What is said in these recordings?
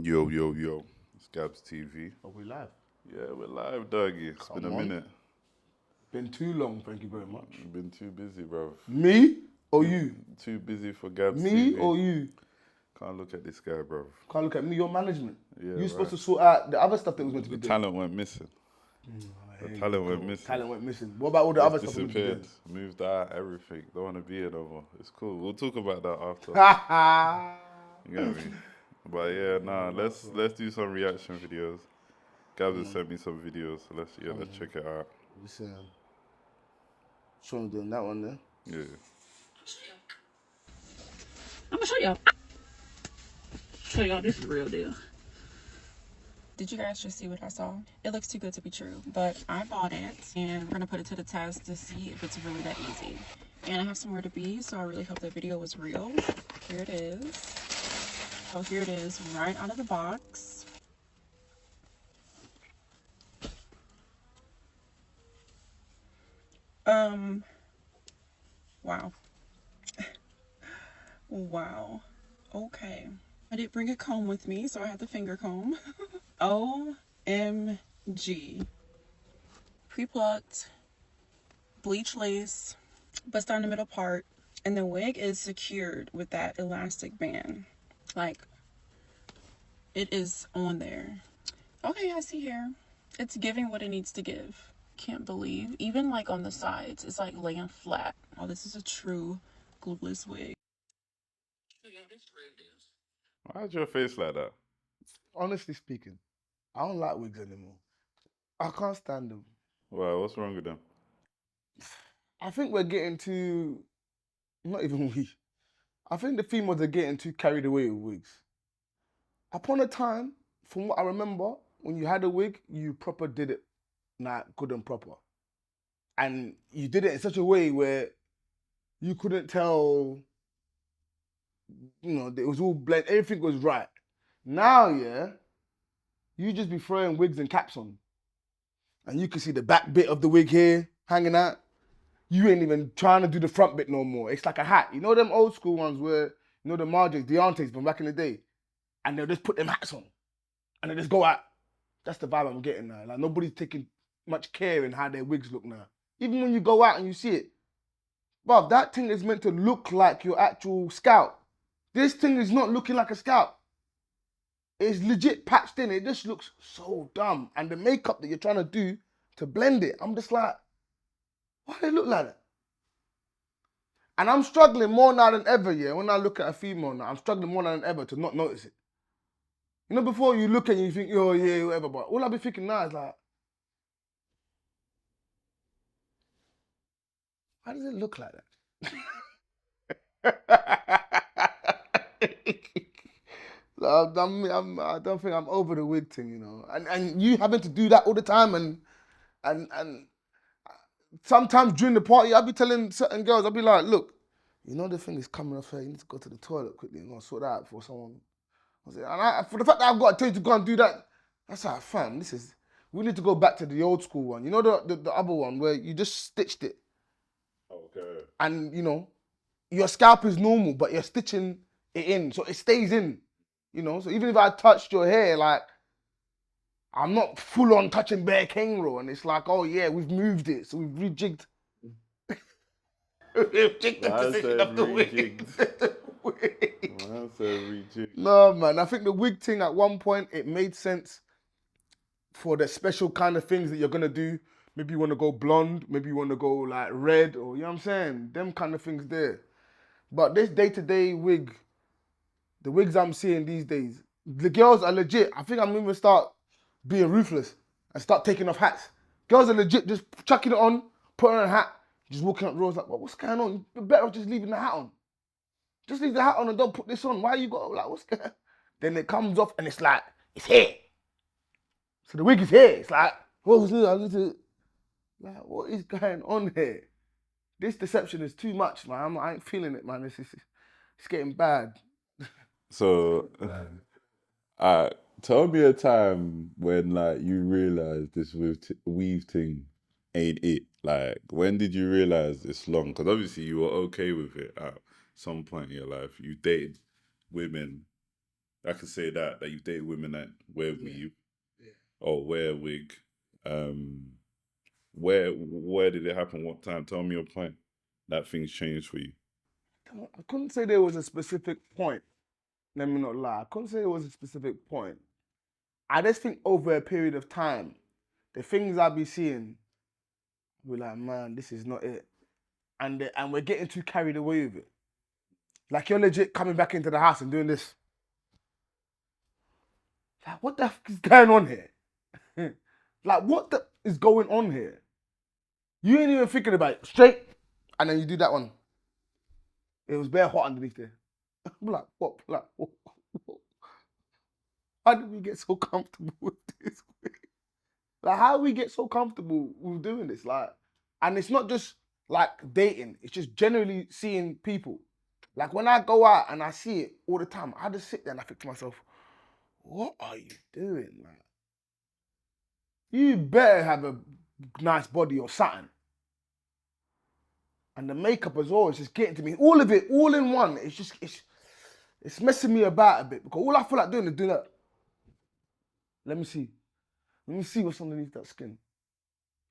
Yo, yo, yo. It's Gabz TV. Are we live? Yeah, we're live, doggy. It's been a Come on. minute. Been too long, thank you very much. I've been too busy, bro. Me or you? Too busy for Gabz Me TV. or you? Can't look at this guy, bro. Can't look at me, your management. Yeah, You're supposed right. to sort out the other stuff that was meant to The be doing. talent went missing. The talent went missing. Talent went missing. What about all the other stuff we meant to be Disappeared. Moved out, everything. Don't want to be here no more. It's cool. We'll talk about that after. doing? You get me? But yeah, nah, let's do some reaction videos. Gabz has sent me some videos, so let's check it out. Show him doing that one there. Yeah. I'm gonna show y'all. Show y'all this is the real deal. Did you guys just see what I saw? It looks too good to be true, but I bought it and we're gonna put it to the test to see if it's really that easy. And I have somewhere to be, so I really hope the video was real. Here it is. Oh, here it is, right out of the box. Wow. Wow. Okay. I did bring a comb with me, so I have the finger comb. OMG. Pre-plucked, bleach lace, bust down the middle part, and the wig is secured with that elastic band. Like, it is on there. Okay, I see here. It's giving what it needs to give. Can't believe. Even like on the sides, it's like laying flat. Oh, this is a true glueless wig. Why's your face like that? Honestly speaking, I don't like wigs anymore. I can't stand them. Why? What's wrong with them? I think we're getting too, not even we. I think the females are getting too carried away with wigs. Upon a time, from what I remember, when you had a wig, you proper did it, good and proper. And you did it in such a way where you couldn't tell, it was all blend, everything was right. Now, yeah, you just be throwing wigs and caps on. And you can see the back bit of the wig here hanging out. You ain't even trying to do the front bit no more. It's like a hat. You know them old school ones where, the Marjors, the aunties from back in the day, and they'll just put them hats on and they just go out. That's the vibe I'm getting now. Like, nobody's taking much care in how their wigs look now. Even when you go out and you see it, bruv, that thing is meant to look like your actual scalp. This thing is not looking like a scalp. It's legit patched in. It just looks so dumb. And the makeup that you're trying to do to blend it, I'm just like, why do it look like that? And I'm struggling more now than ever, yeah. When I look at a female now, I'm struggling more now than ever to not notice it. You know, before you look at it, you think, oh yeah, whatever, but all I be thinking now is like, why does it look like that? I don't think I'm over the wig thing, And you having to do that all the time, and sometimes during the party, I'll be telling certain girls, I'll be like, look, the thing is coming off here, you need to go to the toilet quickly and go and sort that out for someone. For the fact that I've got to tell you to go and do that, that's like, fam, we need to go back to the old school one. You know the other one where you just stitched it. Okay. And, your scalp is normal, but you're stitching it in, so it stays in. So even if I touched your hair, like, I'm not full on touching bare kangaroo, and it's like, oh yeah, we've moved it, so we've rejigged. We've jigged the position of the wig. Man said rejig. No, man, I think the wig thing at one point, it made sense for the special kind of things that you're gonna do. Maybe you wanna go blonde, maybe you wanna go like red, or you know what I'm saying? Them kind of things there. But this day-to-day wig, the wigs I'm seeing these days, the girls are legit. I think I'm gonna start being ruthless and start taking off hats. Girls are legit just chucking it on, putting on a hat, just walking up rows like, what's going on? You're better off just leaving the hat on. Just leave the hat on and don't put this on. Why you got, like, what's going on? Then it comes off and it's like, it's here. So the wig is here. It's like, what is going on here? This deception is too much, man. I ain't feeling it, man. It's getting bad. So, tell me a time when like you realized this weave thing ain't it. Like, when did you realize it's long? Because obviously you were okay with it at some point in your life. You dated women I could say that you date women that wear weave Yeah. or wear wig. Where did it happen? What time? Tell me your point. That things changed for you. I couldn't say there was a specific point. Let me not lie. I couldn't say there was a specific point. I just think over a period of time, the things I be seeing, we're like, man, this is not it. And we're getting too carried away with it. Like you're legit coming back into the house and doing this. Like, what the fuck is going on here? Like, what the is going on here? You ain't even thinking about it. Straight, and then you do that one. It was bare hot underneath there. I'm like, what? Like, what? How did we get so comfortable with this? Like, how do we get so comfortable with doing this? Like, and it's not just like dating. It's just generally seeing people. Like when I go out and I see it all the time, I just sit there and I think to myself, what are you doing? Like, you better have a nice body or something. And the makeup as well is just getting to me. All of it, all in one. It's messing me about a bit because all I feel like doing is doing that. Let me see. Let me see what's underneath that skin.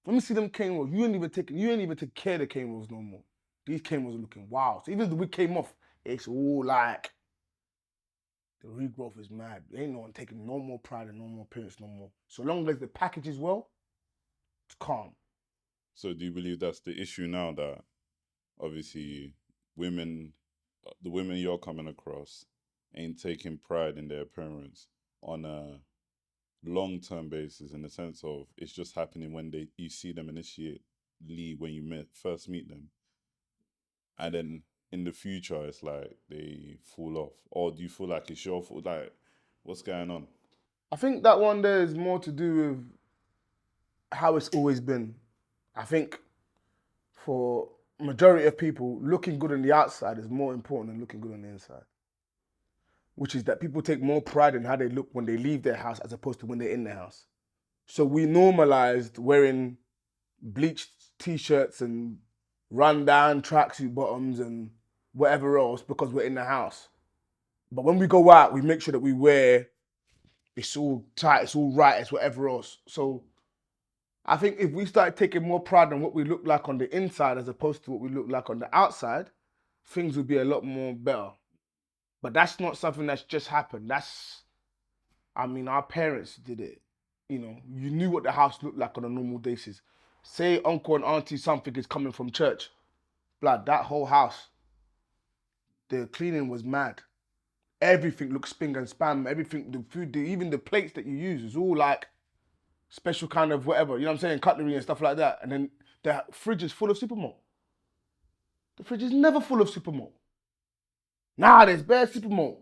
Let me see them cane rolls. You ain't even take care of the cane rolls no more. These cane rolls are looking wild. So even if the wig came off, it's all like the regrowth is mad. There ain't no one taking no more pride and no more appearance no more. So long as the package is well, it's calm. So do you believe that's the issue now, that obviously women, the women you're coming across, ain't taking pride in their appearance on a long-term basis, in the sense of it's just happening when you see them initially when you first meet them, and then in the future it's like they fall off? Or do you feel like it's your fault? Like, what's going on? I think that one there is more to do with how it's always been. I think for majority of people, looking good on the outside is more important than looking good on the inside. Which is that people take more pride in how they look when they leave their house as opposed to when they're in their house. So we normalized wearing bleached t-shirts and run-down tracksuit bottoms and whatever else because we're in the house. But when we go out, we make sure that we wear, it's all tight, it's all right, it's whatever else. So I think if we start taking more pride in what we look like on the inside as opposed to what we look like on the outside, things would be a lot more better. But that's not something that's just happened. Our parents did it. You know, you knew what the house looked like on a normal basis. Say uncle and auntie something is coming from church. Blood, that whole house, the cleaning was mad. Everything looked sping and spam. Everything, the food, even the plates that you use is all like special kind of whatever. You know what I'm saying? Cutlery and stuff like that. And then the fridge is full of supermalt. The fridge is never full of supermalt. Nah, there's bare supermalt.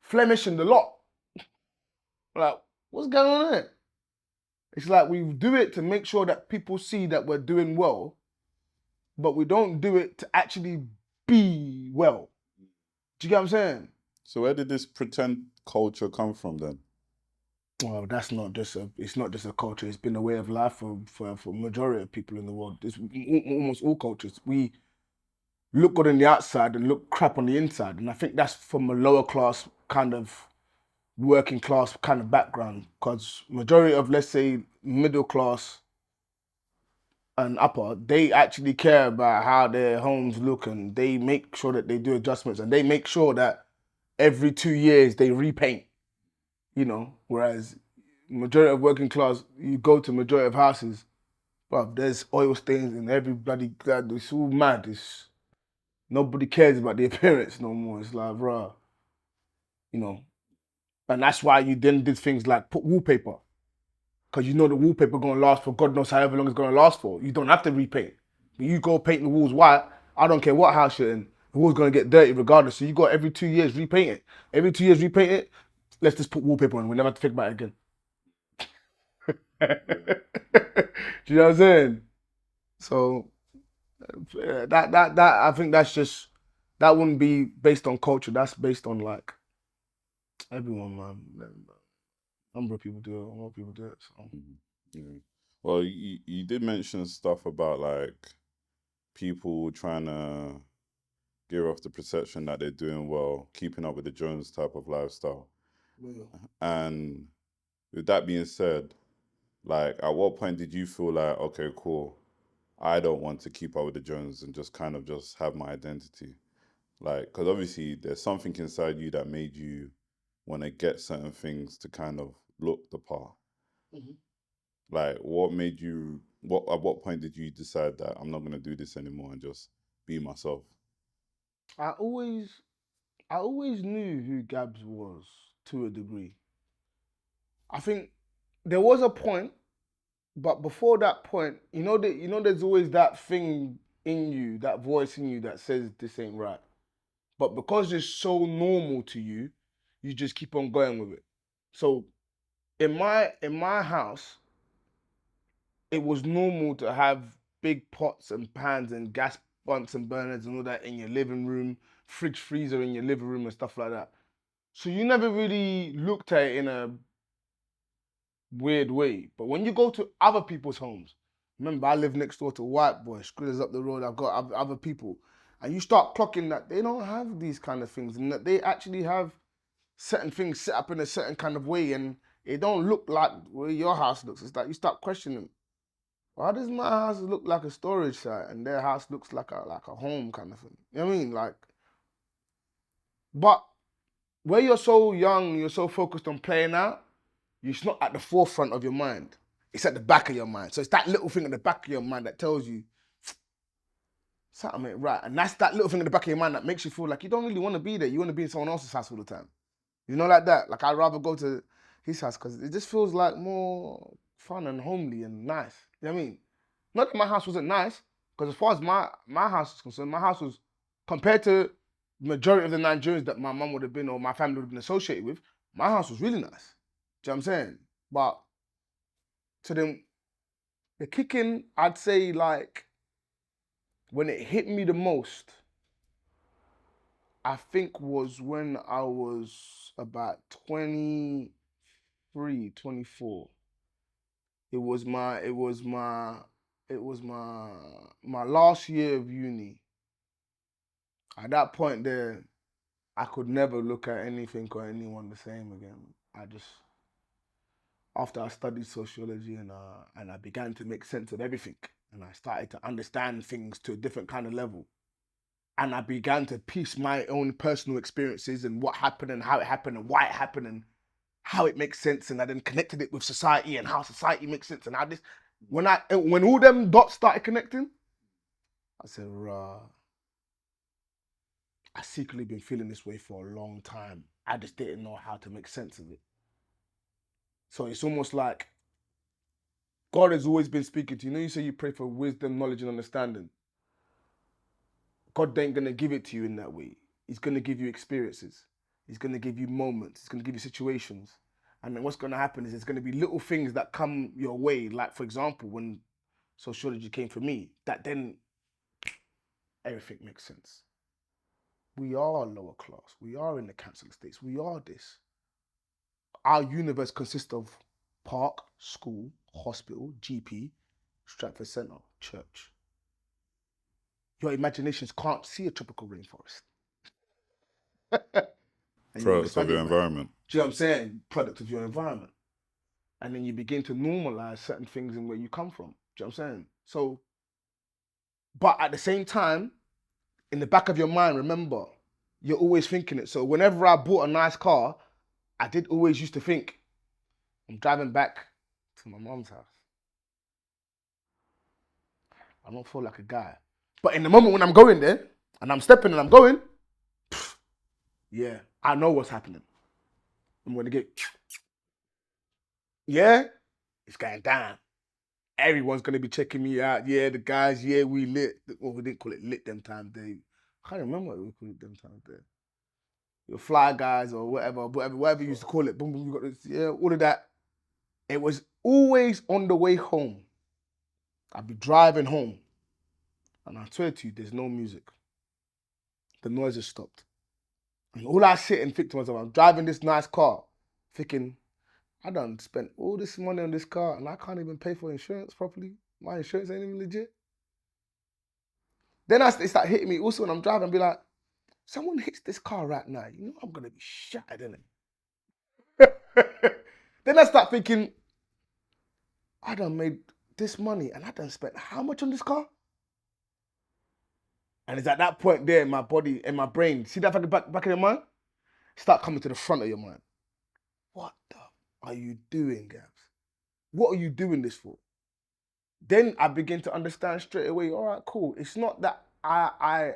Flemish and the lot. Like, what's going on there? It's like we do it to make sure that people see that we're doing well, but we don't do it to actually be well. Do you get what I'm saying? So where did this pretend culture come from then? Well, it's not just a culture. It's been a way of life for majority of people in the world. It's almost all cultures. We look good on the outside and look crap on the inside, and I think that's from a lower class kind of working class kind of background. Because majority of, let's say, middle class and upper, they actually care about how their homes look, and they make sure that they do adjustments, and they make sure that every 2 years they repaint. You know, whereas majority of working class, you go to majority of houses, but there's oil stains and every bloody, it's all mad. Nobody cares about the appearance no more. It's like, bruh, you know, and that's why you then did things like put wallpaper, because you know the wallpaper gonna last for God knows however long it's gonna last for. You don't have to repaint. You go paint the walls white, I don't care what house you're in, the wall's gonna get dirty regardless. So you got every 2 years repaint it. Every 2 years repaint it. Let's just put wallpaper on. We never have to think about it again. Do you know what I'm saying? So that I think that's just, that wouldn't be based on culture. That's based on like everyone, man. A number of people do it. A lot of people do it. So. Yeah. Well, you did mention stuff about like people trying to give off the perception that they're doing well, keeping up with the Jones type of lifestyle. Yeah. And with that being said, like, at what point did you feel like, okay, cool, I don't want to keep up with the Jones and just kind of just have my identity? Like, because obviously there's something inside you that made you want to get certain things to kind of look the part. Mhm. Like, what made you, at what point did you decide that I'm not going to do this anymore and just be myself? I always knew who Gabz was to a degree. I think there was a point, but before that point, there's always that thing in you, that voice in you that says this ain't right. But because it's so normal to you, you just keep on going with it. So in my house, it was normal to have big pots and pans and gas Bunsen burners and all that in your living room, fridge freezer in your living room and stuff like that. So you never really looked at it in a weird way. But when you go to other people's homes, remember I live next door to White Boy, Skrillers up the road, I've got other people. And you start clocking that they don't have these kind of things and that they actually have certain things set up in a certain kind of way and it don't look like where your house looks. It's like you start questioning, why does my house look like a storage site and their house looks like a home kind of thing? You know what I mean? Like, but where you're so young, you're so focused on playing out, it's not at the forefront of your mind. It's at the back of your mind. So it's that little thing at the back of your mind that tells you something ain't right. And that's that little thing at the back of your mind that makes you feel like you don't really want to be there. You want to be in someone else's house all the time. You know, like that. Like I'd rather go to his house because it just feels like more fun and homely and nice. You know what I mean? Not that my house wasn't nice, because as far as my house is concerned, my house was, compared to the majority of the Nigerians that my mum would have been or my family would have been associated with, my house was really nice. Do you know what I'm saying? But to them, the kicking, I'd say like when it hit me the most, I think was when I was about 23, 24. It was my last year of uni. At that point there, I could never look at anything or anyone the same again. After I studied sociology and I began to make sense of everything and I started to understand things to a different kind of level. And I began to piece my own personal experiences and what happened and how it happened and why it happened and how it makes sense. And I then connected it with society and how society makes sense. And how this, when all them dots started connecting, I said, rah, I secretly been feeling this way for a long time. I just didn't know how to make sense of it. So it's almost like God has always been speaking to you. You know, you say you pray for wisdom, knowledge, and understanding. God ain't gonna give it to you in that way. He's gonna give you experiences. He's gonna give you moments. He's gonna give you situations. And then what's gonna happen is there's gonna be little things that come your way. Like for example, when sociology came for me, that then everything makes sense. We are lower class. We are in the council estates. We are this. Our universe consists of park, school, hospital, GP, Stratford Centre, church. Your imaginations can't see a tropical rainforest. And you Products of expand your it, man. environment. Do you know what I'm saying? Product of your environment. And then you begin to normalize certain things in where you come from. Do you know what I'm saying? So, but at the same time, in the back of your mind, remember, you're always thinking it. So whenever I bought a nice car, I did always used to think, I'm driving back to my mom's house. I don't feel like a guy. But in the moment when I'm going there, and I'm stepping and I'm going, yeah, I know what's happening. I'm gonna get, yeah, it's going down. Everyone's gonna be checking me out. Yeah, the guys, yeah, we lit. Well, we didn't call it lit them times, Dave. I can't remember what we called it them times there. Your fly guys or whatever you used to call it. Boom, boom, you got this, yeah, all of that. It was always on the way home. I'd be driving home. And I swear to you, there's no music. The noise has stopped. And all I sit and think to myself, I'm driving this nice car, thinking, I done spent all this money on this car and I can't even pay for insurance properly. My insurance ain't even legit. Then it start hitting me also when I'm driving and be like, someone hits this car right now, you know I'm gonna be shattered, innit? Then I start thinking, I done made this money and I done spent how much on this car? And it's at that point there in my body, in my brain, see that back of your mind? Start coming to the front of your mind. What the are you doing, Gabz? What are you doing this for? Then I begin to understand straight away, all right, cool. It's not that I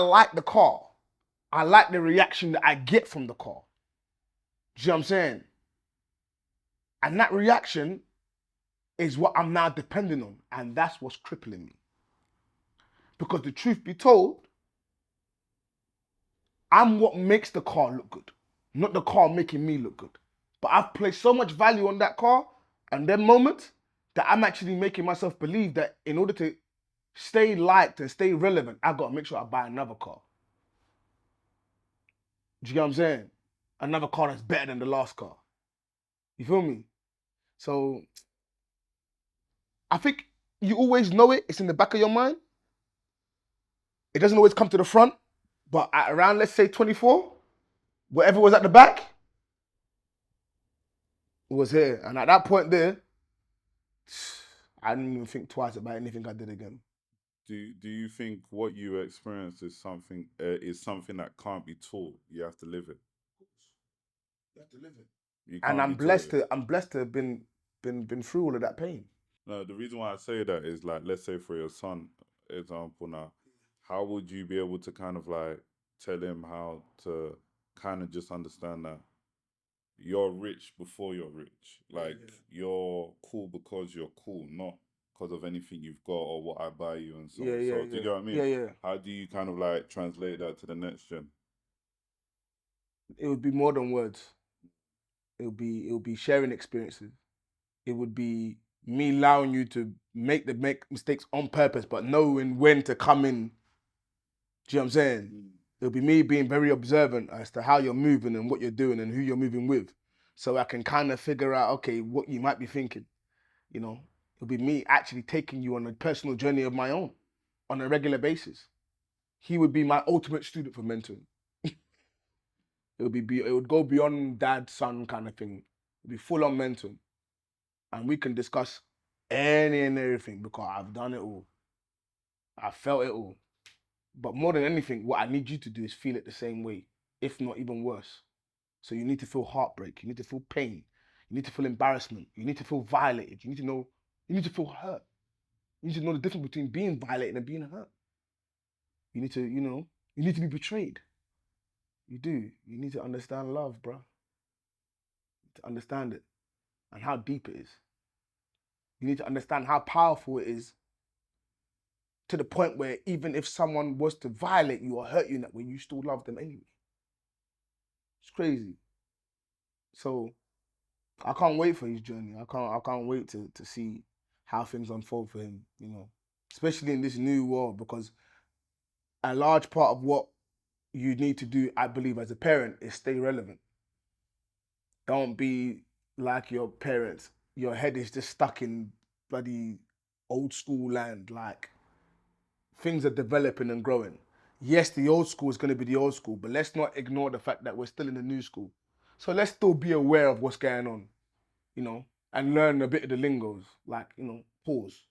like the car. I like the reaction that I get from the car. Do you know what I'm saying? And that reaction is what I'm now depending on. And that's what's crippling me. Because the truth be told, I'm what makes the car look good, not the car making me look good. But I've placed so much value on that car and them moments that I'm actually making myself believe that in order to stay liked and stay relevant, I've got to make sure I buy another car. Do you get what I'm saying? Another car that's better than the last car. You feel me? So I think you always know it. It's in the back of your mind. It doesn't always come to the front, but at around, let's say 24, whatever was at the back was here. And at that point there, I didn't even think twice about anything I did again. Do you think what you experienced is something that can't be taught? You have to live it. You have to live it. You And can't I'm be blessed taught it. to have been through all of that pain. No, the reason why I say that is like, let's say for your son, example now, how would you be able to kind of like tell him how to kind of just understand that you're rich before you're rich? Like you're cool because you're cool, not because of anything you've got or what I buy you and so on. So do you get what I mean? Yeah. How do you kind of like translate that to the next gen? It would be more than words. It would be sharing experiences. It would be me allowing you to make mistakes on purpose, but knowing when to come in. Do you know what I'm saying? It'll be me being very observant as to how you're moving and what you're doing and who you're moving with. So I can kind of figure out, okay, what you might be thinking. You know, it'll be me actually taking you on a personal journey of my own on a regular basis. He would be my ultimate student for mentoring. It would go beyond dad, son kind of thing. It'd be full on mentoring. And we can discuss any and everything because I've done it all. I felt it all. But more than anything, what I need you to do is feel it the same way, if not even worse. So you need to feel heartbreak. You need to feel pain. You need to feel embarrassment. You need to feel violated. You need to feel hurt. You need to know the difference between being violated and being hurt. You need to, you need to be betrayed. You do. You need to understand love, bro. To understand it and how deep it is. You need to understand how powerful it is to the point where even if someone was to violate you or hurt you in that way, you still love them anyway. It's crazy. So I can't wait for his journey. I can't wait to see how things unfold for him, especially in this new world, because a large part of what you need to do, I believe, as a parent is stay relevant. Don't be like your parents. Your head is just stuck in bloody old school land. Like, things are developing and growing. Yes, the old school is going to be the old school, but let's not ignore the fact that we're still in the new school. So let's still be aware of what's going on, and learn a bit of the lingos. Like, pause.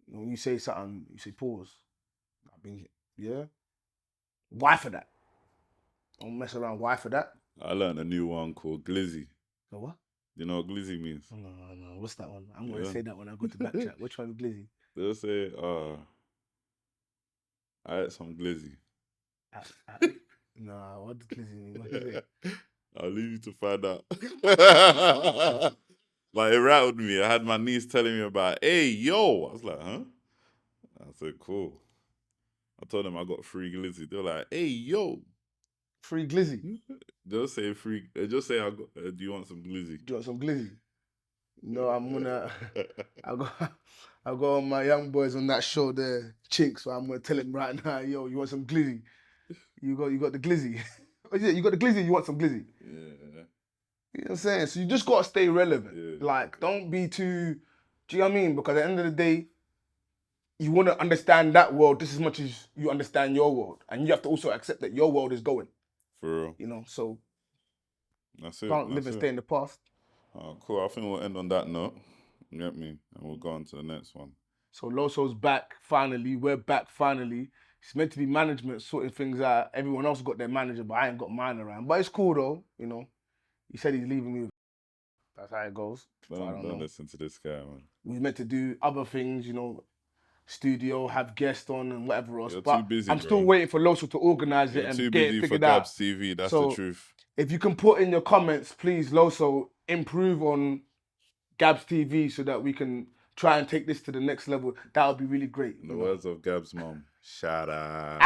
When you say something, you say pause. Yeah? Why for that? Don't mess around. Why for that? I learned a new one called glizzy. So what? You know what glizzy means? No. What's that one? I'm going to say that when I go to back chat. Which one's glizzy? They'll say, I ate some glizzy. No, what does glizzy mean? What is it? I'll leave you to find out. Like, it rattled me. I had my niece telling me about, hey, yo. I was like, huh? I said, cool. I told them I got free glizzy. They were like, hey, yo. Free glizzy? They'll say free. Just say, do you want some glizzy? Do you want some glizzy? No, I got all my young boys on that show there, Chink, so I'm gonna tell him right now, yo, you want some glizzy? You got the glizzy. You got the glizzy, you want some glizzy? Yeah. You know what I'm saying? So you just gotta stay relevant. Yeah. Like, don't be too, do you know what I mean? Because at the end of the day, you want to understand that world just as much as you understand your world, and you have to also accept that your world is going. For real. You know, so That's it. can't live That's and it. stay in the past. Oh, cool. I think we'll end on that note. You get me? And we'll go on to the next one. So Loso's back finally. We're back finally. It's meant to be management sorting things out. Everyone else got their manager, but I ain't got mine around. But it's cool though, you know. He said he's leaving me. That's how it goes. So I don't know. Listen to this guy, man. We meant to do other things, you know, studio, have guests on and whatever else. You're but too busy, I'm still bro. waiting for Loso to organize it You're and too get it busy for figured out. Gabz TV. That's So, the truth. If you can put in your comments, please, Loso, improve on Gabz TV so that we can try and take this to the next level. That would be really great. In the words of Gabz' mom, shout out.